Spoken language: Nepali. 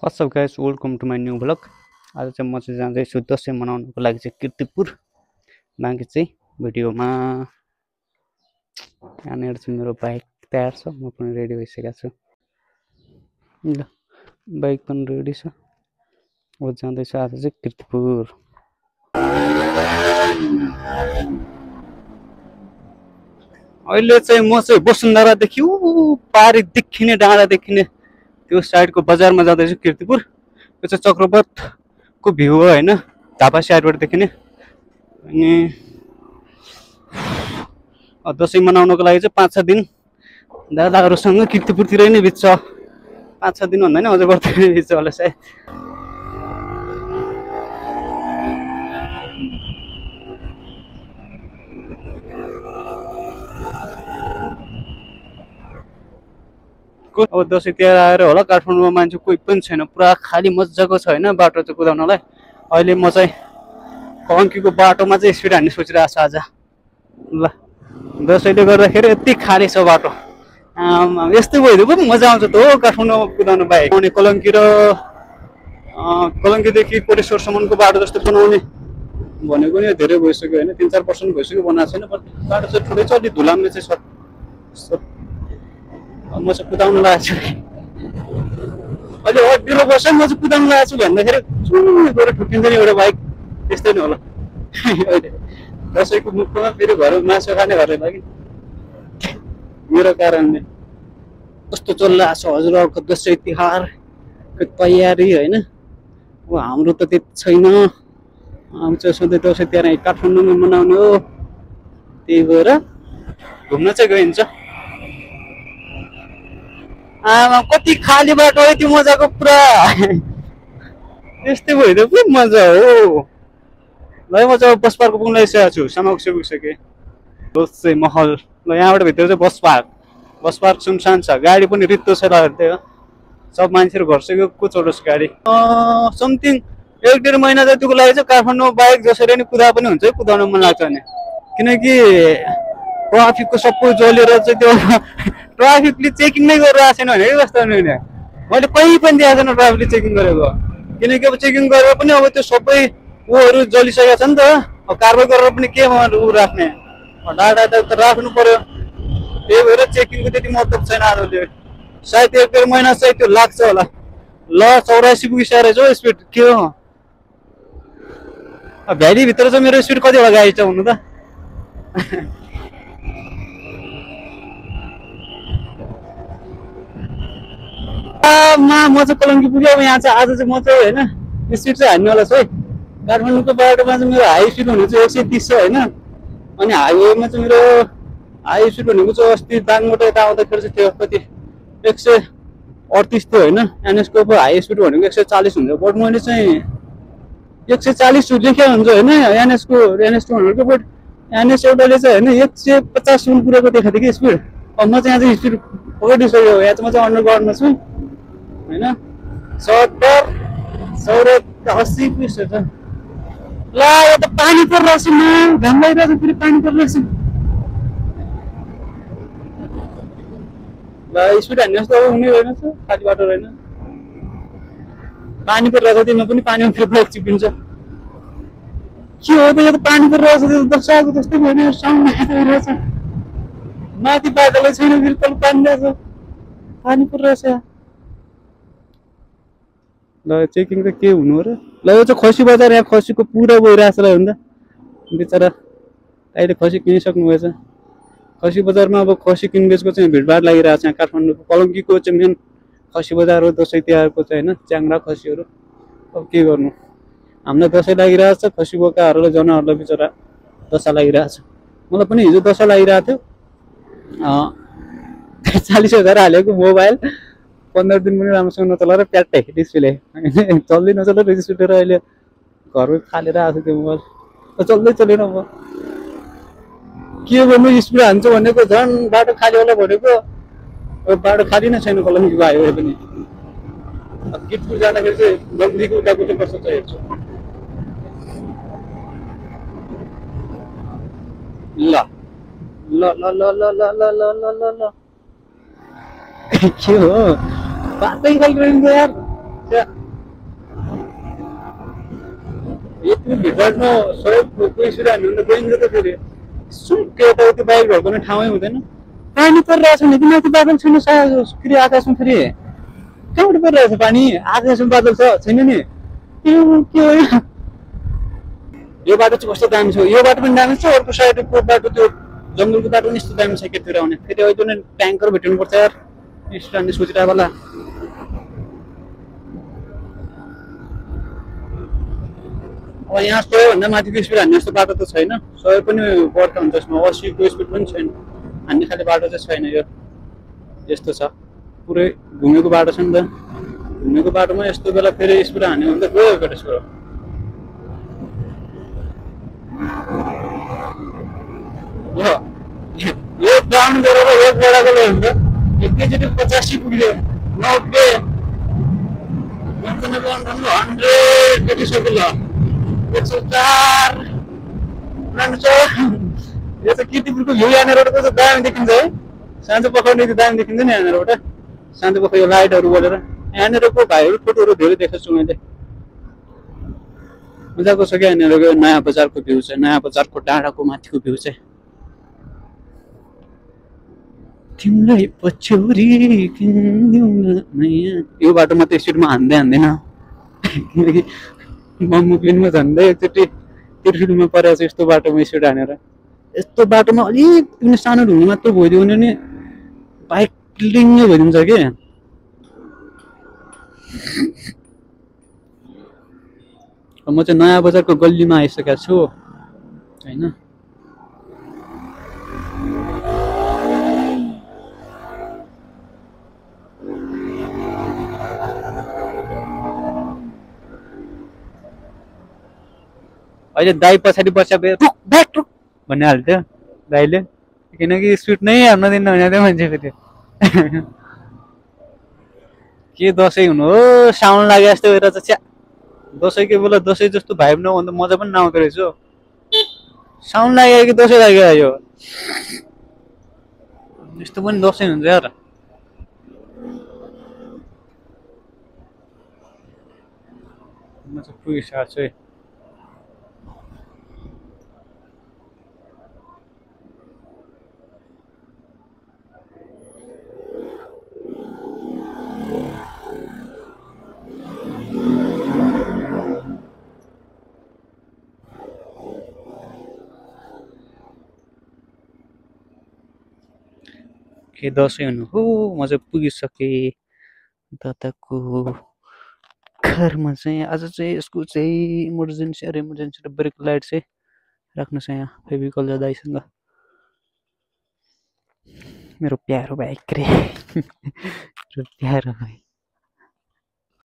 What's up guys, welcome to my new vlog. आज चाहिँ म चाहिँ जाँदैछु दसैँ मनाउनको लागि चाहिँ कीर्तिपुर। बाँकी चाहिँ भिडियोमा यहाँनिर चाहिँ मेरो बाइक तयार छ, म पनि रेडी भइसकेको छु। ल बाइक पनि रेडी छ, म जाँदैछु आज चाहिँ कीर्तिपुर। अहिले चाहिँ म चाहिँ वसुन्धरादेखि पारी देखिने डाँडा देखिने त्यो साइडको बजारमा जाँदैछु कीर्तिपुर। त्यो चाहिँ चक्रपथको भ्यू हो हैन, झापा साइडबाट देखिने। अनि दसैँ मनाउनको लागि चाहिँ 5-6 दिन दादाहरूसँग कीर्तिपुरतिरै नै बित्छ। 5-6 दिन भन्दा नि अझ बढ्दै बित्छ होला सायद। अब दसैँ तिहार आएर होला काठमाडौँमा मान्छे कोही पनि छैन, पुरा खाली मजाको छ हैन बाटो चाहिँ कुदाउनलाई। अहिले म चाहिँ कङ्कीको बाटोमा चाहिँ स्पिड हान्ने सोचिरहेको छु आज। ल दसैँले गर्दाखेरि यति खाली छ बाटो, यस्तै भइदियो पनि मजा आउँछ त हो काठमाडौँमा कुदाउनु बाहेक। आउने कलङ्की र कलङ्कीदेखि कोटेश्वरसम्मको बाटो जस्तो बनाउने भनेको नि धेरै भइसक्यो होइन, 3-4 वर्ष भइसक्यो बनाएको छैन। बाटो चाहिँ ठुलै छ, अलि धुलाम्ने चाहिँ छ। म चाहिँ कुदाउनु लागेको छु अहिले अघिल्लो वर्ष म चाहिँ कुदाउनु लागेको छु भन्दाखेरि गएर ठुकिन्छ नि एउटा बाइक, त्यस्तै नै होला। अहिले दसैँको मुखमा फेरि घर मासु खाने घर लागि मेरो कारणले कस्तो चलिरहेको छ हजुरहरूको दसैँ तिहारको तयारी होइन। अब हाम्रो त त्यति छैन, हामी चाहिँ सधैँ दसैँ तिहार काठमाडौँमा मनाउने हो, त्यही भएर घुम्न चाहिँ गइन्छ। आमा कति खाली बाटो यति मजाको पुरा यस्तै भइदियो के मजा हो। ल म चाहिँ बस पार्क पुग्न लागिसकेको छु, समाक्ष पुगिसकेँ। दसैँ महल, ल यहाँबाट भित्र चाहिँ बस पार्क सुनसान छ, गाडी पनि रित्तो छ लाग्यो। सब मान्छेहरू घरसकेको चढोस् गाडी। समथिङ 1-1.5 महिना जतिको लागि चाहिँ काठमाडौँ बाइक जसरी नै कुदा पनि हुन्छ, कुदाउन मन लाग्छ भने। किनकि ट्राफिकको सबै जलेर चाहिँ त्यो ट्राफिकले चेकिङ नै गरिरहेको छैन भने कस्तो हुने। मैले कहीँ पनि देखाएको छैन ट्राफिकले चेकिङ गरेको, किनकि अब चेकिङ गरेर पनि अब त्यो सबै ऊहरू जलिसकेको छ नि त। अब कारवाही गरेर पनि के ऊ राख्ने, डाटा त राख्नु पर्यो। त्यही भएर चेकिङको त्यति मतलब छैन आजले। सायद 1-1.5 महिना चाहिँ त्यो लाग्छ होला। ल 84 पुगिसकेको रहेछ हो स्पिड, के हो भ्यालीभित्र चाहिँ मेरो स्पिड कति होला गाडी छ हुनु त। म चाहिँ कलङ्की पुग्यो। अब यहाँ चाहिँ आज चाहिँ म चाहिँ होइन स्पिड चाहिँ हान्ने वाला छु है। काठमाडौँको बाटोमा चाहिँ मेरो हाई स्पिड भनेको चाहिँ 130 छ होइन। अनि हाइवेमा चाहिँ मेरो हाई स्पिड भनेको चाहिँ अस्ति दाङबाट यता आउँदाखेरि चाहिँ थियो कति 138 थियो होइन। एनएसको हाई स्पिड भनेको 140 हुन्छ, बट मैले चाहिँ 140 लेखेको हुन्छ होइन एनएसको भनेको। बट एनएस एउटाले चाहिँ होइन 150 पुऱ्याएको देखाएको थियो कि स्पिड। अब म चाहिँ यहाँ चाहिँ स्पिड पक्रिसक्यो, यहाँ चाहिँ म चाहिँ अन्डरग्राउन्डमा छु होइन। 70 80 पुगिसकेछ। ल यो त पानी परिरहेको छ, घाम लागिरहेको छ, फेरि पानी परिरहेको छ। ल स्पिड हान्ने जस्तो अब हुने रहेन, खाली बाटो रहेन, पानी परिरहेको छ। तिमीमा पनि पानीमा फेरि ब्रेक चिपिन्छ। के हो त यो त पानी परिरहेको छ, त्यो दसैँको जस्तै भएन, साउन्ड आइरहेको छ। माथि बाटोलाई छैन, फेरि तल पानी रहेछ, पानी परिरहेछ। ल चेकिङ त के हुनु हो र। ल यो चाहिँ खसी बजार, यहाँ खसीको पुरा गइरहेछ ल भन्दा बिचरा अहिले खसी किनिसक्नु भएछ। खसी बजारमा अब खसी किनबेचको चाहिँ भिडभाड लागिरहेको छ यहाँ काठमाडौँको। कलङ्कीको चाहिँ मेन खसी बजार हो दसैँ तिहारको चाहिँ होइन, च्याङ्रा खसीहरू। अब के गर्नु, हामीलाई दसैँ लागिरहेको छ, खसी बोकाहरूलाई जनावरलाई बिचरा दशा लागिरहेको छ। मलाई पनि हिजो दशा लागिरहेको थियो। 40,000 हालेको मोबाइल 15 दिन पनि राम्रोसँग नचलाएर प्याट्टै डिस्प्ले चल्दै नचलेर डिस्प्ले अहिले घरमै फालेर आएको थियो त्यो मोबाइल, चल्दै चलेन। म के गर्नु, स्पिड हान्छु भनेको झन् बाटो खाली होला भनेको, बाटो खाली नै छैन कलङ्कीको हाइवे पनि। कीर्तिपुर जाँदाखेरि चाहिँ गल्तीको उताको चाहिँ कस्तो छ हेर्छु। ल ल ल ल ल ल ल ल ल ल के हो बाटै खालको यार। त्यहाँ यति भित्रमा सबै पैसा हामी त गइन्छ त फेरि सुक्के यताउति बाइक भएकोले ठाउँै हुँदैन पानी परिरहेको छ नि कि माथि बादल छैन फेरि आकाशमा फेरि कहाँबाट परिरहेको छ पानी आकाशमा बादल छैन नि के हो यो बाटो चाहिँ कस्तो दामी छ यो बाटो पनि दामी छ अर्को साइडको बाटो त्यो जङ्गलको बाटो पनि यस्तो दामी छ केतिर आउने फेरि अहिले नै ट्याङ्कर भेट्नुपर्छ यार स्ट्यान्डले सोचिरहेको होला अब यहाँ 100 भन्दा माथिको स्पिड हान्ने जस्तो बाटो त छैन 100 पनि बढ्ता हुन्छ यसमा 80 को स्पिड पनि छैन हान्ने खाले बाटो चाहिँ छैन यो यस्तो छ पुरै घुमेको बाटो छ नि त घुमेको बाटोमा यस्तो बेला फेरि स्पिड हान्यो भने त गयो केटा छोरो यो डाउन गरेर एक बेलाको लो हुन्छ एकैचोटि 85 पुग्यो 90 100 कतिसक्यो ल 104 यो चाहिँ किर्तिपुरको भ्यू यहाँनिर रोडको चाहिँ दामी देखिन्छ है साँझ पखाउने दामी देखिन्छ नि यहाँनिरबाट साँझ पख यो लाइटहरू बोलेर यहाँनिरको भाइहरू फोटोहरू धेरै देखेको छु मैले मजाको छ क्या यहाँनिरको नयाँ बजारको भ्यू चाहिँ नयाँ बजारको डाँडाको माथिको भ्यू चाहिँ तिमीलाई पछ्यौरी यो बाटोमा त स्पिडमा हान्दैन किनकि मुक्लिनमा झन्डै एकचोटि त्रिशुलीमा परेको छ यस्तो बाटोमा स्पिड हानेर यस्तो बाटोमा अलिक पनि सानो ढुङ्गा मात्र भइदियो भने नि बाइक लिङ्गै भइदिन्छ कि म चाहिँ नयाँ बजारको गल्लीमा आइसकेको छु होइन अहिले दाइ पछाडि बस्या ब्याक रुक भन्ने हाल्थ्यो दाइले किनकि स्पिड नै हान्न दिन्न भने त्यो मान्छे फेरि के दसैँ हुनु हो साउन लागे जस्तो भएर चाहिँ च्या दसैँको बेला दसैँ जस्तो भाइब नभन्दा मजा पनि नआउँदो रहेछ साउन लाग्यो कि दसैँ लाग्यो यो यस्तो पनि दसैँ हुन्छ यार म चाहिँ पुगिसकेको छु है के दसैँ हुनु हो म चाहिँ पुगिसकेँ दादाको घरमा चाहिँ आज चाहिँ यसको चाहिँ इमर्जेन्सी र ब्रेक लाइट चाहिँ राख्नु छ यहाँ फेभिकल दाइसँग मेरो प्यारो भाइ रे मेरो प्यारो भाइ